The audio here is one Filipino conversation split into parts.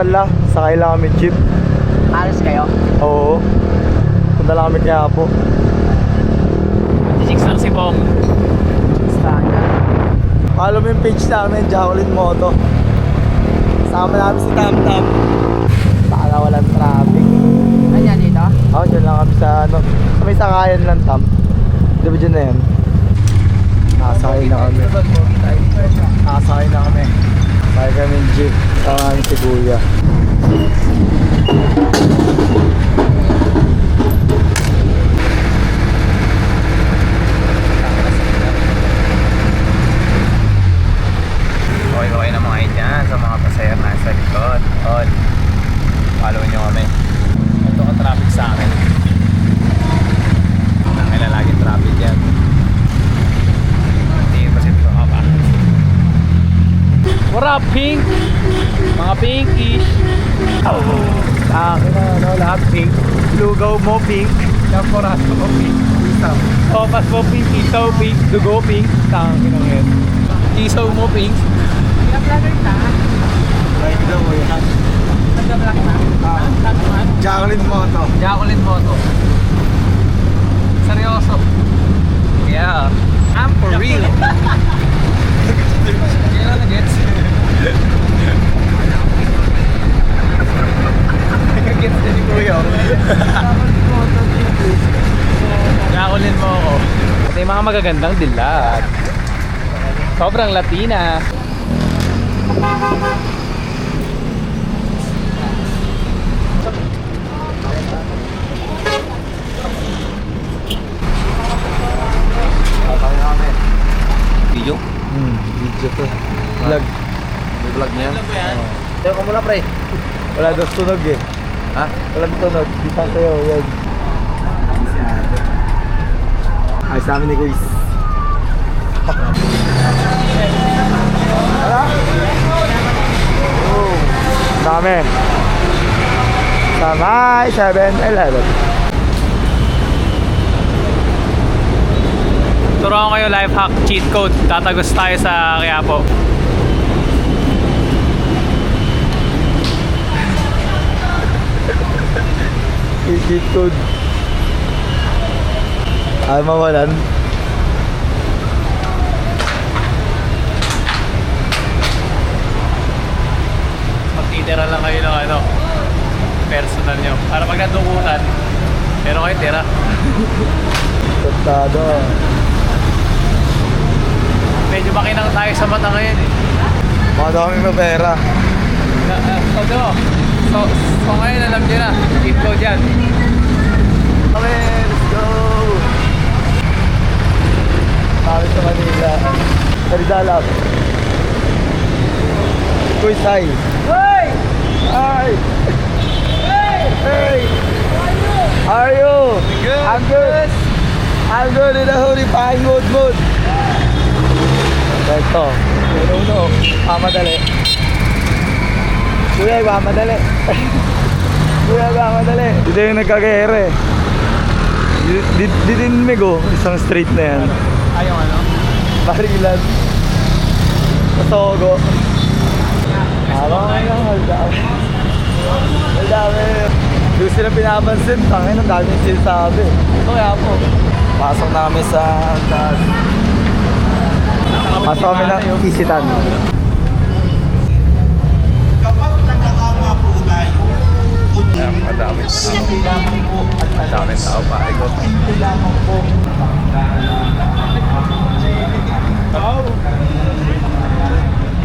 Carla, sakay lang kami jeep. Alas kayo? Oo. Punta lang kami kaya po. 26 lang si Bong. Standard. Follow mo yung page namin, Jacqueline Moto. Sama namin si Tam Tam. Para walang traffic. Nandiyan dito? Oo, dyan lang kami sa ano. Sa may sakayan lang, Tam. Di ba dyan na yan? Nakasakay na kami. Nakasakay na kami. Sakay kami yung jeep. Sama namin si Kuya. Okay na mga dyan sa mga pasahero na sa likod. On. Follow nyo kami. Ito ka traffic sa akin. Nangila lagi traffic yan. Hindi pa sito ka pa. What up, pink? Mga pinkish. Oh, sa akin na ano, lahat pink. Lugaw mo pink. Champorato mo pink. Isaw. Topas mo pink. Isaw pink. Dugo pink. Sa akin na ngayon. Isaw mo pink. Nag-vlogger na? Like daw mo yan. Nag-vlog na? Jacqueline Moto. Jacqueline Moto. Seryoso. Yeah. I'm for real. Yan na gets. Gets na ni Kuya. Jacqueline mo ako. At yung mga magagandang dilat. Sobrang Latina. Video? Video to. Vlog. May vlog na yan? Tayo ko muna pre. Wala daw tunog eh. Ha? Walang tunog. Di pa sa'yo. Yan. Ay, sa amin ni Kuis. Wala? Oh. Dami. Sa may 7-Eleven. Turuan ko kayo life hack, cheat code. Tatagos tayo sa Quiapo. Cheat code. Ay, mawalan. Magtitira lang kayo ng ano, personal nyo. Para pag nadukutan, meron kayo tira. Tostado. Medyo makinang tayo sa mata ngayon eh. Madaming na pera. So ngayon alam nyo na, cheat code yan. Okay, let's go! Kami sa Manila. Sa Rizal up. Kuis, hi! Hoy! Hi! Hey! How are you? Good. I'm good. I'm good in a horrifying mood. Ito. Uno. Mamadali. Kuya, mamadali. Kuya, mamadali. Dito yung nagkagere. Dito yung Mego. Isang street na yan. Ayaw ano? Barilan. Pasogo. Hold dami. Doon sila pinapansin. Tangin, ang dami yung sinasabi. Ito kaya po. Pasok namin sa taas. Pasok kami ng isitan. Madami tao pa. Ikot.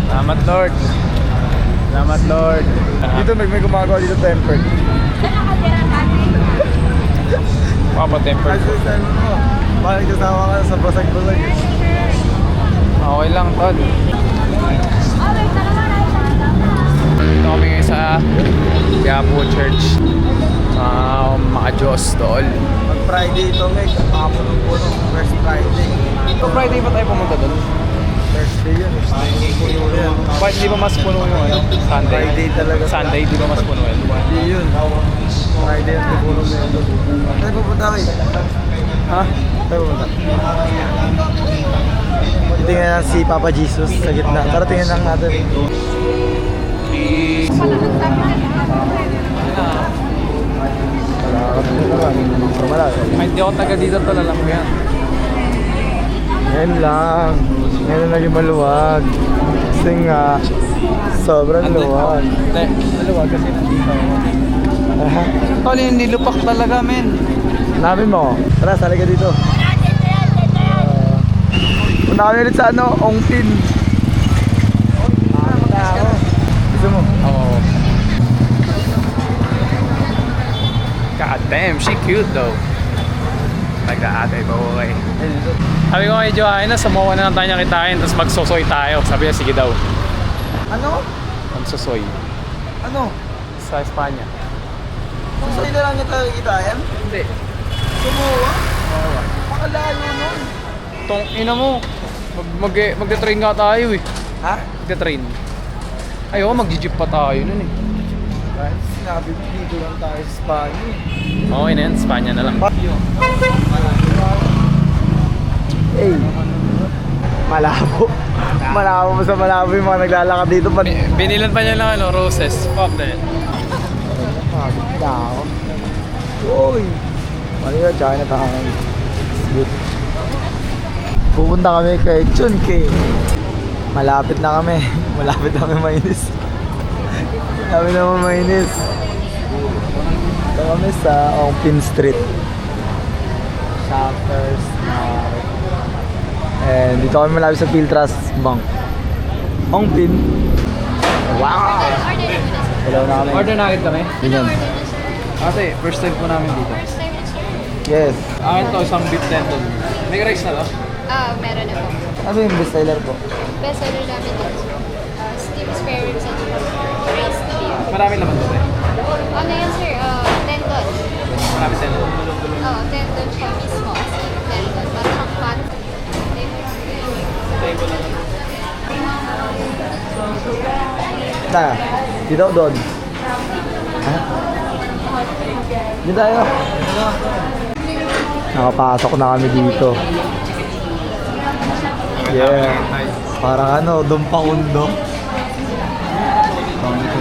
Salamat Lord. Salamat Lord. Dito may gumagawa dito tempered. Tempered. Bakit kasama ka sa basag-basag eh? Okay lang, Tol. Dito kami ngayon sa Quiapo Church. Mga Diyos, Tol. Mag-Friday ito guys. Makapunong-punong first Friday. So Friday pa tayo pumunta doon? Thursday yun. Puno yan. Bakit di ba mas puno yung ano? Sunday? Friday talaga. Sunday, di ba mas puno yun? Hindi yun. Friday at puno na yun. Saan pupunta kayo? Ha? Saan pupunta? Tingnan lang si Papa Jesus sa gitna. Tara tingnan lang natin. Pinky. Malakad na naman. Malakad. Ay, hindi ako taga dito tol, alam mo yan. Ngayon lang. Ngayon na naging maluwag. Kasi nga, sobrang luwag. Hindi, maluwag kasi nandito ako. Tol, yung nilupak talaga, men. Hanapin mo. Tara, sali ka dito. Punta kami ulit sa ano, Ongpin. Gusto mo? Oo. God damn, she cute though. Like the ate ba okay? Sabi ko kay Joanna, sumuha na lang tayo niya kitain, tapos magsosoy tayo. Sabi niya, sige daw. Ano? Magsosoy. Ano? Sa Espanya. Sa'yo na lang niya tayo kitain? Hindi. Sumuha? Pakalayo nun. Tong ina mo. Magte-train nga tayo eh. Ha? Magte-train. Ayoko, mag-jeep pa tayo nun eh. Kahit sinabi mo, dito lang tayo sa Spanya. Okay na yan, Espanya na lang. Hey, malabo. Malabo pa sa malabo yung mga naglalakad dito. Binilan pa niya ng ano, roses. Fuck that. Pagod na ako. Uy! Mali na, Chinatown. Good. Pupunta kami kay Chunke. Malapit na kami. Malapit na kami mainis. Malapit na kami mainis. Ito kami sa Ongpin Street. Shoppers Mart. And dito kami malapit sa Piltras Bank. Ongpin. Wow! Hello na kami. Order na agad kami. Ganyan. Ate, first time po namin dito. Yes. Akin to, isang beef tendon. May rice na to? Meron na po. Ano yung bestseller po? Best seller namin dito. Steam spare ribs at rice beer. Marami naman to eh. Ano yan sir? Tendon. Marami tendon. Tendon siya mismo. Steam tendon. Parang fat. Table lang. Na, dito o doon? Ha? Dito tayo. Nakapasok na kami dito. Yeah. Parang ano, Dumpakundo.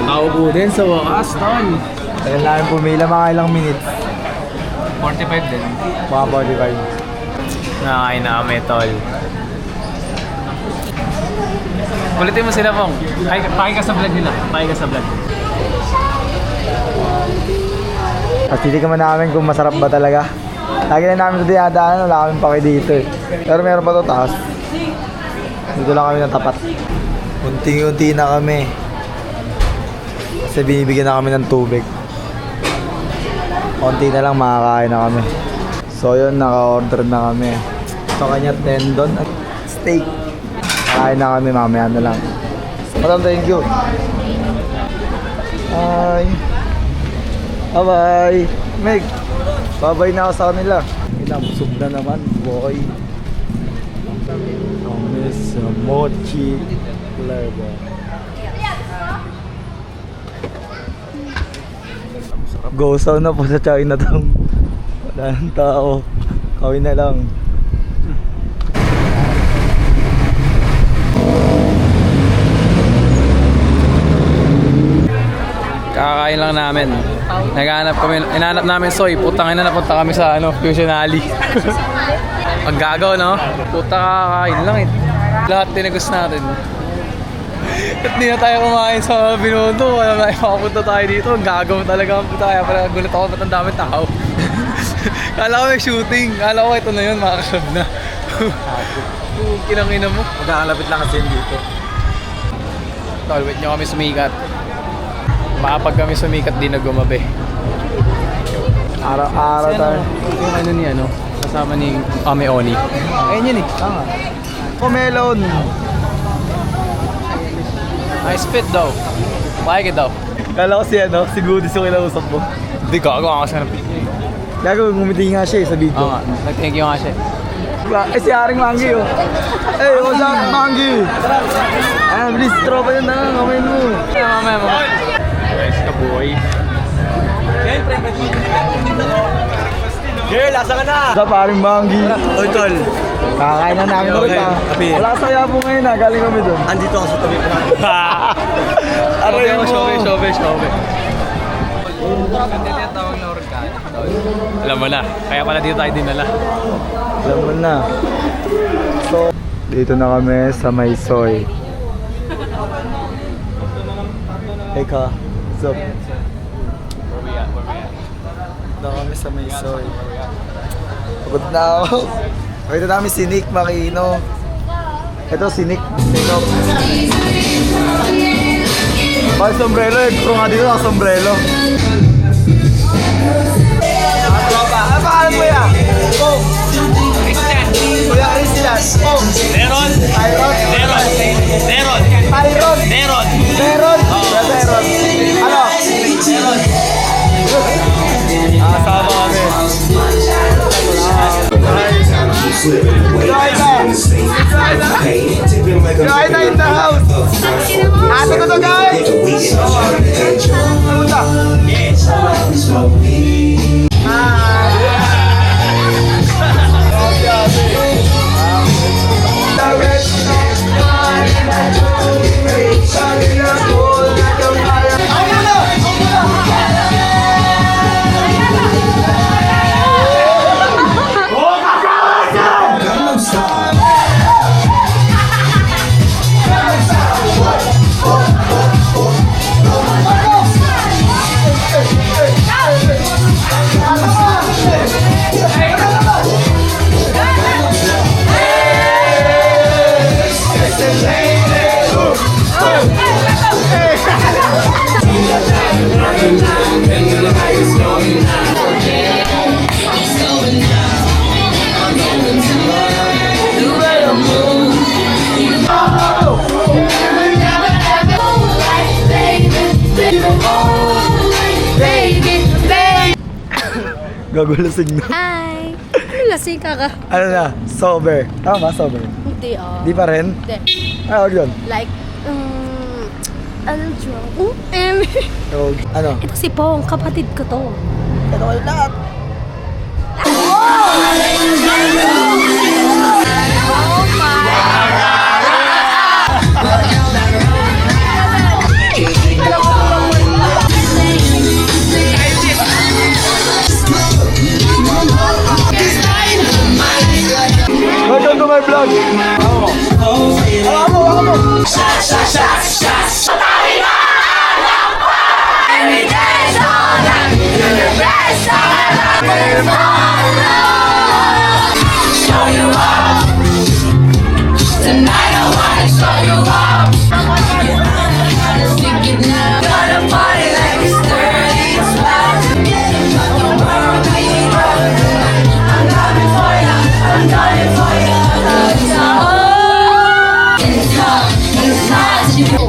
Naubo din sa wakas, Ton. Tagal namin pumila mga ilang minutes. 45 din. Mga 45. Nakakain na kami, Tol. Ulitin mo sila, Pong. Paki ka sa vlog nila. Paki ka sa vlog. At titikiman namin kung masarap ba talaga. Lagi na namin ito dinadaanan, wala kaming pake dito eh. Pero meron pa ito taas. Dito lang kami ng tapat. Unti-unti na kami. Kasi binibigyan na kami ng tubig. Unti na lang makakain na kami. So yun, naka-order na kami. Ito kanya tendon at steak. Kain na kami, mamaya na lang. Madam, thank you. Bye. Bye-bye. Meg, bye-bye na ako sa kanila. Inabsog na naman, boy. Miss Mochi flavor. Gosaw na po sa Chinatown. Wala nang tao. Kawin na lang. Kakakain lang namin. Naghahanap kami, inahanap namin soy. Putang ina, napunta kami sa Fusion Alley. Ang gagaw, no? Puta, kakakain lang eh. Lahat tinagos natin. At di na tayo kumain sa Binondo. Alam na, makapunta tayo dito. Ang gagaw talaga ang puta. Kaya pala gulat ako ba't ang dami tao. Kala ko may shooting. Kala ko ito na yun, makakasab na. Kinangina mo. Magkakalapit lang kasi dito. Tol, wait nyo kami sumikat. Baka pag kami sumikat, di na gumabi. Araw-araw tayo. Yung ano ni ano, kasama ni Ame Oni. Ayun yun eh. Tanga. Melon. Ay, spit daw. Like it daw. Kala ko si Goodies yung kinausap mo. Hindi ka, ako kasi na Gago, ngumiti nga siya sa video. Oo nga, nag-thank you nga siya. Si Haring Mangi oh. Hey, what's up Mangi? Ah, bilis, tropa yun na, kamayin mo. Mamaya mo. Guys, kaboy. Girl, asa ka na? What's up Haring Mangi? Oy, tol. Kakain na namin ulit ah. Wala ka sa yabo ngayon ah, galing kami doon. Andito ako sa tabi ko na. Aray mo. Shobe. Tawag na organ. Alam mo na, kaya pala dito tayo dinala. Alam mo na. So, dito na kami sa Maysoy. Hey ka, what's up? Where we at? Dito kami sa Maysoy. Pagod na ako. Pakita namin si Nick Makino. Ito si Nick. Sino? Ay, sombrero eh. Kuro nga dito ang sombrero. Ano pangalan mo yan? Oh. Christian! Kuya Christian. Oh. Neron! Tyron. Neron! Tyron. Neron! Meron. Kuya Tyron. Ano? Sama kami. Joy na in the house. Ate ko to guys. Pumunta. Gagulasing na. Hi! Lasing ka ka. Ano na? Sober. Tama ba? Sober. Hindi Di pa rin? Hindi. Ah, wag yun. Like, ano drunk? Ano? Ito si Pong, kapatid ko to. Ito kayo lahat. Welcome to my vlog.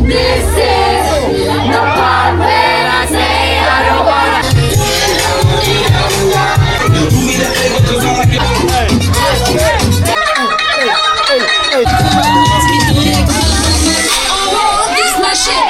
This is the part where I say I don't wanna. This my shit.